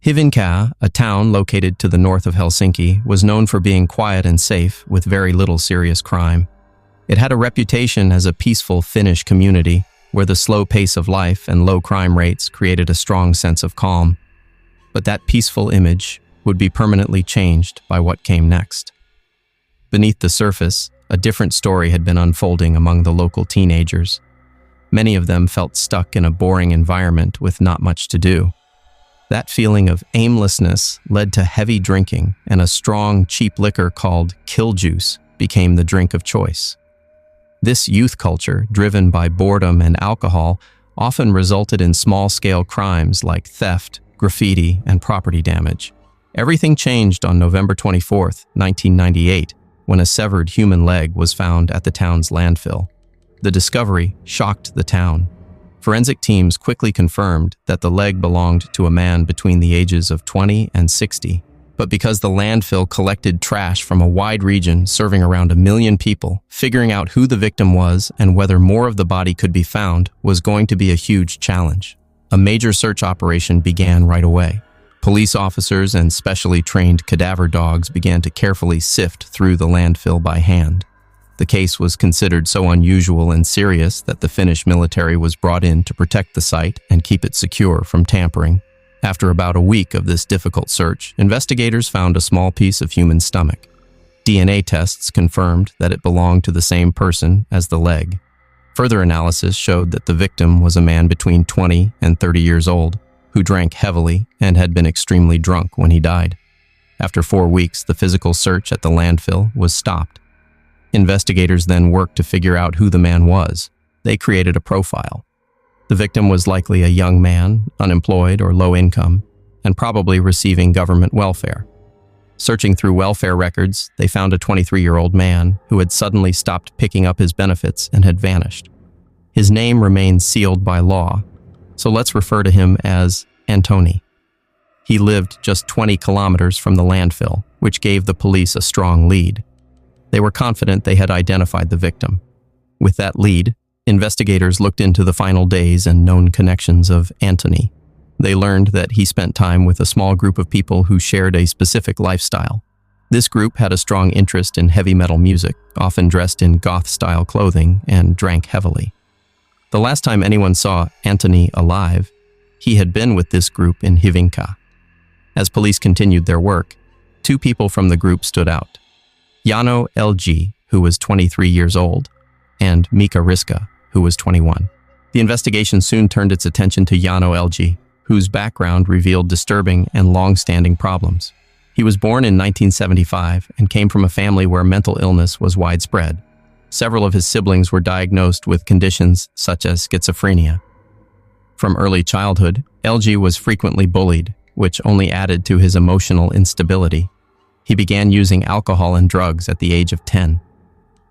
Hyvinkää, a town located to the north of Helsinki, was known for being quiet and safe with very little serious crime. It had a reputation as a peaceful Finnish community where the slow pace of life and low crime rates created a strong sense of calm. But that peaceful image would be permanently changed by what came next. Beneath the surface, a different story had been unfolding among the local teenagers. Many of them felt stuck in a boring environment with not much to do. That feeling of aimlessness led to heavy drinking, and a strong, cheap liquor called kill juice became the drink of choice. This youth culture, driven by boredom and alcohol, often resulted in small-scale crimes like theft, graffiti, and property damage. Everything changed on November 24, 1998, when a severed human leg was found at the town's landfill. The discovery shocked the town. Forensic teams quickly confirmed that the leg belonged to a man between the ages of 20 and 60. But because the landfill collected trash from a wide region serving around 1 million people, figuring out who the victim was and whether more of the body could be found was going to be a huge challenge. A major search operation began right away. Police officers and specially trained cadaver dogs began to carefully sift through the landfill by hand. The case was considered so unusual and serious that the Finnish military was brought in to protect the site and keep it secure from tampering. After about a week of this difficult search, investigators found a small piece of human stomach. DNA tests confirmed that it belonged to the same person as the leg. Further analysis showed that the victim was a man between 20 and 30 years old, who drank heavily and had been extremely drunk when he died. After 4 weeks, the physical search at the landfill was stopped. Investigators then worked to figure out who the man was. They created a profile. The victim was likely a young man, unemployed or low income, and probably receiving government welfare. Searching through welfare records, they found a 23-year-old man who had suddenly stopped picking up his benefits and had vanished. His name remains sealed by law, so let's refer to him as Antoni. He lived just 20 kilometers from the landfill, which gave the police a strong lead. They were confident they had identified the victim. With that lead, investigators looked into the final days and known connections of Antoni. They learned that he spent time with a small group of people who shared a specific lifestyle. This group had a strong interest in heavy metal music, often dressed in goth-style clothing, and drank heavily. The last time anyone saw Antoni alive, he had been with this group in Hyvinkää. As police continued their work, 2 people from the group stood out. Jarno Elg, who was 23 years old, and Mika Riska, who was 21. The investigation soon turned its attention to Jarno Elg, whose background revealed disturbing and long-standing problems. He was born in 1975 and came from a family where mental illness was widespread. Several of his siblings were diagnosed with conditions such as schizophrenia. From early childhood, Elg was frequently bullied, which only added to his emotional instability. He began using alcohol and drugs at the age of 10.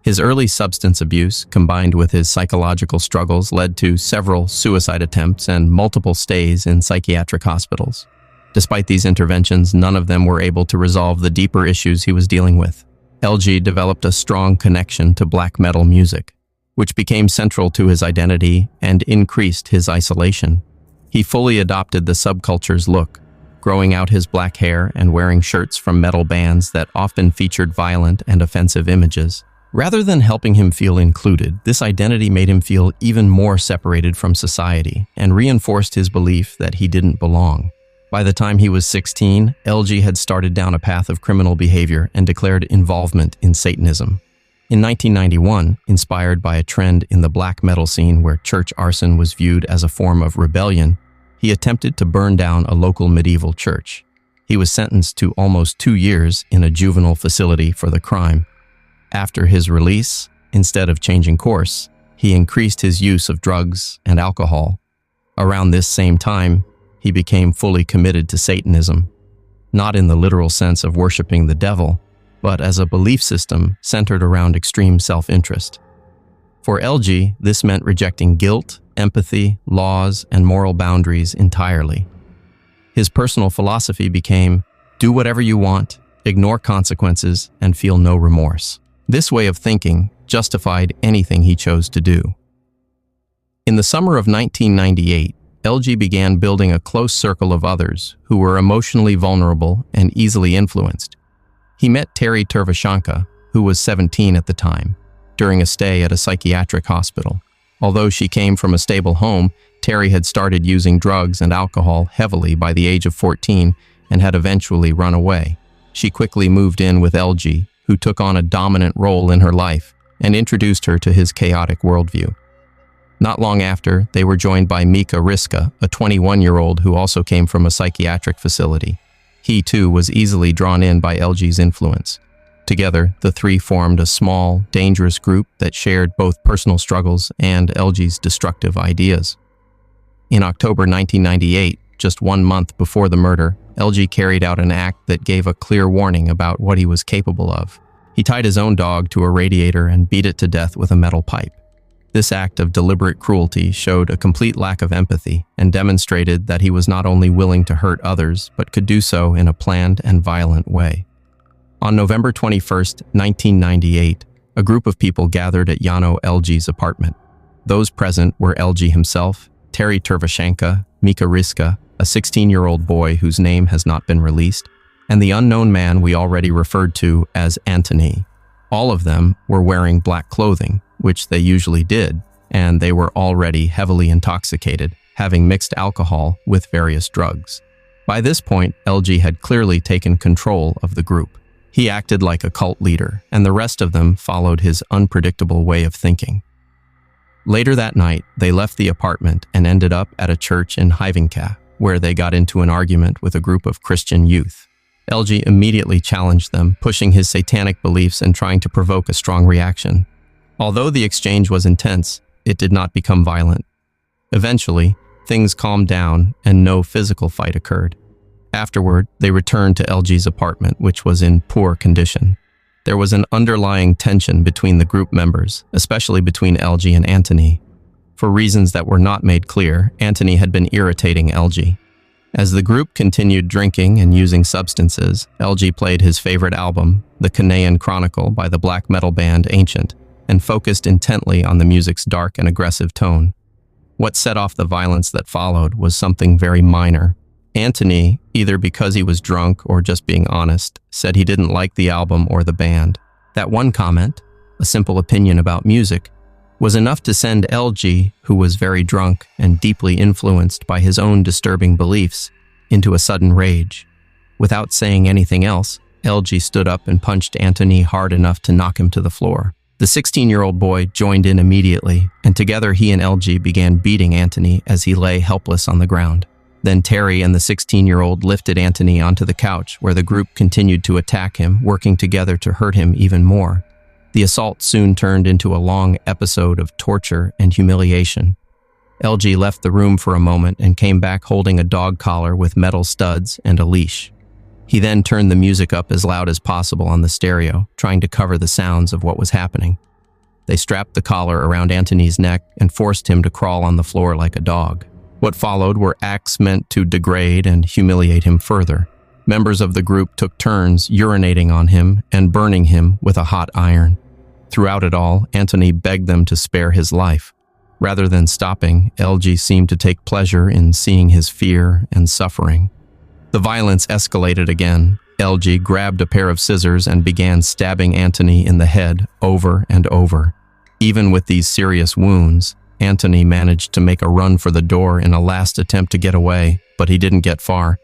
His early substance abuse, combined with his psychological struggles, led to several suicide attempts and multiple stays in psychiatric hospitals. Despite these interventions, none of them were able to resolve the deeper issues he was dealing with. Elg developed a strong connection to black metal music, which became central to his identity and increased his isolation. He fully adopted the subculture's look, growing out his black hair and wearing shirts from metal bands that often featured violent and offensive images. Rather than helping him feel included, this identity made him feel even more separated from society and reinforced his belief that he didn't belong. By the time he was 16, Elg had started down a path of criminal behavior and declared involvement in Satanism. In 1991, inspired by a trend in the black metal scene where church arson was viewed as a form of rebellion, he attempted to burn down a local medieval church. He was sentenced to almost 2 years in a juvenile facility for the crime. After his release, instead of changing course, he increased his use of drugs and alcohol. Around this same time, he became fully committed to Satanism, not in the literal sense of worshiping the devil, but as a belief system centered around extreme self-interest. For Elg, this meant rejecting guilt, empathy, laws, and moral boundaries entirely. His personal philosophy became, do whatever you want, ignore consequences, and feel no remorse. This way of thinking justified anything he chose to do. In the summer of 1998, LG began building a close circle of others who were emotionally vulnerable and easily influenced. He met Tervashonka, who was 17 at the time, during a stay at a psychiatric hospital. Although she came from a stable home, Terhi had started using drugs and alcohol heavily by the age of 14 and had eventually run away. She quickly moved in with LG, who took on a dominant role in her life and introduced her to his chaotic worldview. Not long after, they were joined by Mika Riska, a 21-year-old who also came from a psychiatric facility. He, too, was easily drawn in by LG's influence. Together, the three formed a small, dangerous group that shared both personal struggles and LG's destructive ideas. In October 1998, just 1 month before the murder, LG carried out an act that gave a clear warning about what he was capable of. He tied his own dog to a radiator and beat it to death with a metal pipe. This act of deliberate cruelty showed a complete lack of empathy and demonstrated that he was not only willing to hurt others, but could do so in a planned and violent way. On November 21, 1998, a group of people gathered at Jarno Elg's apartment. Those present were LG himself, Tervashonka, Mika Riska, a 16-year-old boy whose name has not been released, and the unknown man we already referred to as Antony. All of them were wearing black clothing, which they usually did, and they were already heavily intoxicated, having mixed alcohol with various drugs. By this point, LG had clearly taken control of the group. He acted like a cult leader, and the rest of them followed his unpredictable way of thinking. Later that night, they left the apartment and ended up at a church in Finland, where they got into an argument with a group of Christian youth. LG immediately challenged them, pushing his satanic beliefs and trying to provoke a strong reaction. Although the exchange was intense, it did not become violent. Eventually, things calmed down and no physical fight occurred. Afterward, they returned to LG's apartment, which was in poor condition. There was an underlying tension between the group members, especially between LG and Antony. For reasons that were not made clear, Antony had been irritating LG. As the group continued drinking and using substances, LG played his favorite album, The Canaan Chronicle by the black metal band Ancient, and focused intently on the music's dark and aggressive tone. What set off the violence that followed was something very minor. Antony, either because he was drunk or just being honest, said he didn't like the album or the band. That one comment, a simple opinion about music, was enough to send LG, who was very drunk and deeply influenced by his own disturbing beliefs, into a sudden rage. Without saying anything else, LG stood up and punched Antony hard enough to knock him to the floor. The 16-year-old boy joined in immediately, and together he and LG began beating Antony as he lay helpless on the ground. Then Terhi and the 16-year-old lifted Antony onto the couch, where the group continued to attack him, working together to hurt him even more. The assault soon turned into a long episode of torture and humiliation. LG left the room for a moment and came back holding a dog collar with metal studs and a leash. He then turned the music up as loud as possible on the stereo, trying to cover the sounds of what was happening. They strapped the collar around Antony's neck and forced him to crawl on the floor like a dog. What followed were acts meant to degrade and humiliate him further. Members of the group took turns urinating on him and burning him with a hot iron. Throughout it all, Antony begged them to spare his life. Rather than stopping, LG seemed to take pleasure in seeing his fear and suffering. The violence escalated again. LG grabbed a pair of scissors and began stabbing Antony in the head over and over. Even with these serious wounds, Antony managed to make a run for the door in a last attempt to get away, but he didn't get far.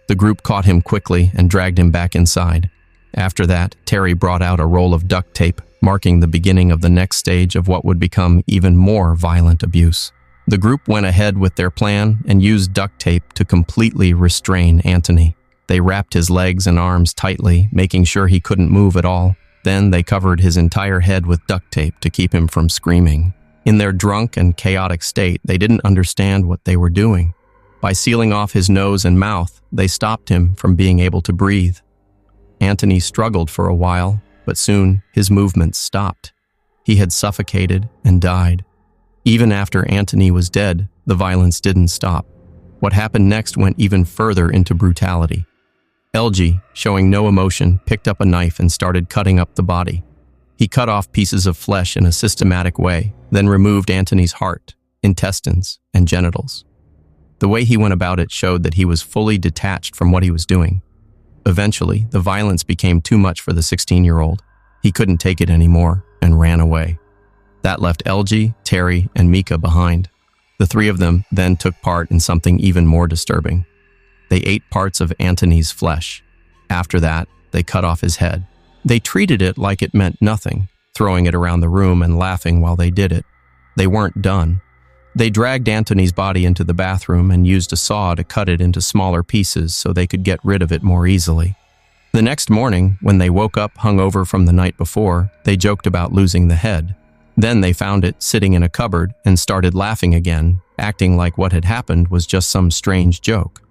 The group caught him quickly and dragged him back inside. After that, Terhi brought out a roll of duct tape, marking the beginning of the next stage of what would become even more violent abuse. The group went ahead with their plan and used duct tape to completely restrain Antony. They wrapped his legs and arms tightly, making sure he couldn't move at all. Then they covered his entire head with duct tape to keep him from screaming. In their drunk and chaotic state, they didn't understand what they were doing. By sealing off his nose and mouth, they stopped him from being able to breathe. Antony struggled for a while, but soon his movements stopped. He had suffocated and died. Even after Antony was dead, the violence didn't stop. What happened next went even further into brutality. LG, showing no emotion, picked up a knife and started cutting up the body. He cut off pieces of flesh in a systematic way, then removed Antony's heart, intestines, and genitals. The way he went about it showed that he was fully detached from what he was doing. Eventually, the violence became too much for the 16-year-old. He couldn't take it anymore and ran away. That left Elg, Terhi, and Mika behind. The three of them then took part in something even more disturbing. They ate parts of Antony's flesh. After that, they cut off his head. They treated it like it meant nothing, throwing it around the room and laughing while they did it. They weren't done. They dragged Antony's body into the bathroom and used a saw to cut it into smaller pieces so they could get rid of it more easily. The next morning, when they woke up hungover from the night before, they joked about losing the head. Then they found it sitting in a cupboard and started laughing again, acting like what had happened was just some strange joke.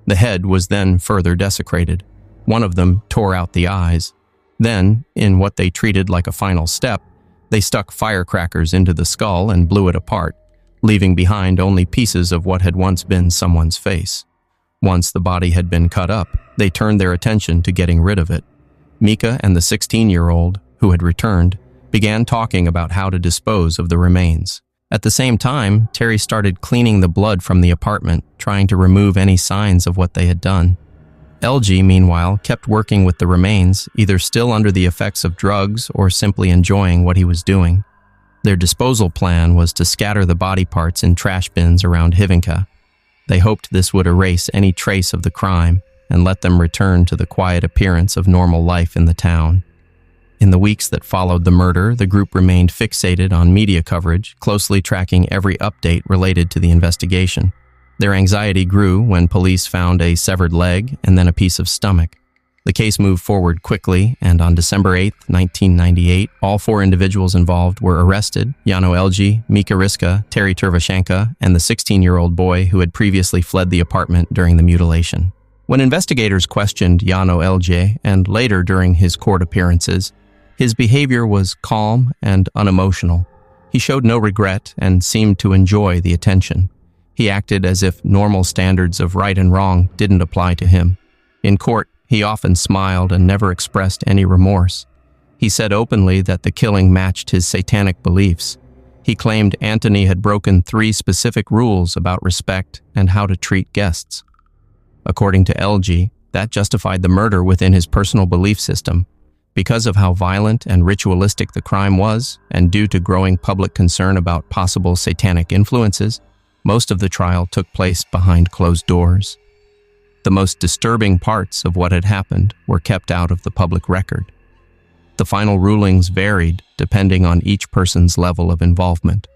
The head was then further desecrated. One of them tore out the eyes. Then, in what they treated like a final step, they stuck firecrackers into the skull and blew it apart, leaving behind only pieces of what had once been someone's face. Once the body had been cut up, they turned their attention to getting rid of it. Mika and the 16-year-old, who had returned, began talking about how to dispose of the remains. At the same time, Terhi started cleaning the blood from the apartment, trying to remove any signs of what they had done. Elg, meanwhile, kept working with the remains, either still under the effects of drugs or simply enjoying what he was doing. Their disposal plan was to scatter the body parts in trash bins around Hyvinkää. They hoped this would erase any trace of the crime and let them return to the quiet appearance of normal life in the town. In the weeks that followed the murder, the group remained fixated on media coverage, closely tracking every update related to the investigation. Their anxiety grew when police found a severed leg and then a piece of stomach. The case moved forward quickly, and on December 8, 1998, all four individuals involved were arrested: Jarno Elg, Mika, Riska, Terhi Tervashonka, and the 16-year-old boy who had previously fled the apartment during the mutilation. When investigators questioned Jarno Elg, and later during his court appearances, his behavior was calm and unemotional. He showed no regret and seemed to enjoy the attention. He acted as if normal standards of right and wrong didn't apply to him. In court, he often smiled and never expressed any remorse. He said openly that the killing matched his satanic beliefs. He claimed Antony had broken 3 specific rules about respect and how to treat guests. According to Elg, that justified the murder within his personal belief system. Because of how violent and ritualistic the crime was, and due to growing public concern about possible satanic influences, most of the trial took place behind closed doors. The most disturbing parts of what had happened were kept out of the public record. The final rulings varied depending on each person's level of involvement.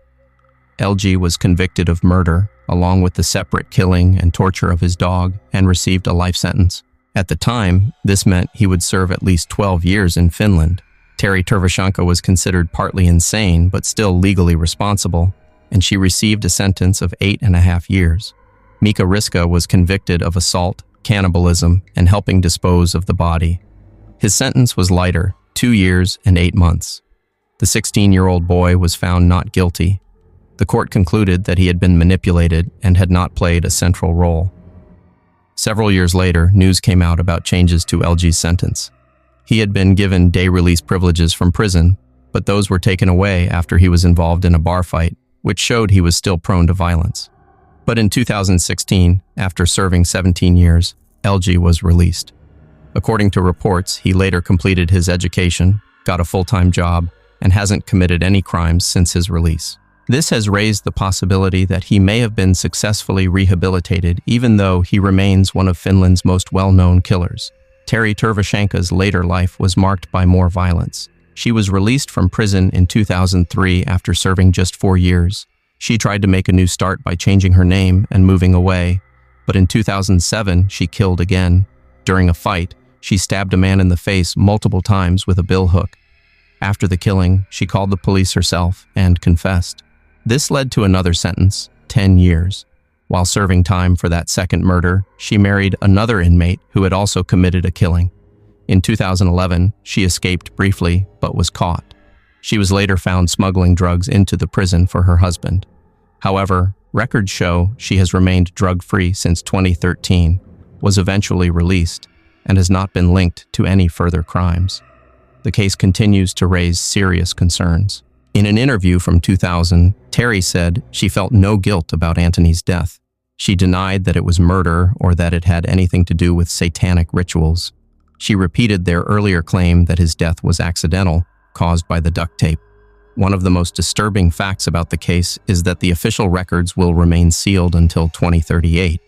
Elg was convicted of murder, along with the separate killing and torture of his dog, and received a life sentence. At the time, this meant he would serve at least 12 years in Finland. Terhi Tervashonka was considered partly insane but still legally responsible, and she received a sentence of 8.5 years. Mika Riska was convicted of assault, cannibalism, and helping dispose of the body. His sentence was lighter, 2 years and 8 months. The 16-year-old boy was found not guilty. The court concluded that he had been manipulated and had not played a central role. Several years later, news came out about changes to Elg's sentence. He had been given day release privileges from prison, but those were taken away after he was involved in a bar fight, which showed he was still prone to violence. But in 2016, after serving 17 years, Elg was released. According to reports, he later completed his education, got a full-time job, and hasn't committed any crimes since his release. This has raised the possibility that he may have been successfully rehabilitated, even though he remains one of Finland's most well-known killers. Terhi Tervashonka's later life was marked by more violence. She was released from prison in 2003 after serving just 4 years. She tried to make a new start by changing her name and moving away, but in 2007 she killed again. During a fight, she stabbed a man in the face multiple times with a billhook. After the killing, she called the police herself and confessed. This led to another sentence, 10 years. While serving time for that second murder, she married another inmate who had also committed a killing. In 2011, she escaped briefly but was caught. She was later found smuggling drugs into the prison for her husband. However, records show she has remained drug-free since 2013, was eventually released, and has not been linked to any further crimes. The case continues to raise serious concerns. In an interview from 2000, Terhi said she felt no guilt about Antony's death. She denied that it was murder or that it had anything to do with satanic rituals. She repeated their earlier claim that his death was accidental, caused by the duct tape. One of the most disturbing facts about the case is that the official records will remain sealed until 2038.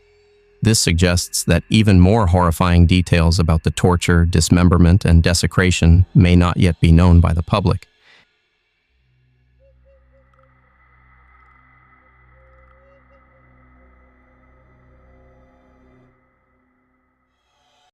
This suggests that even more horrifying details about the torture, dismemberment, and desecration may not yet be known by the public.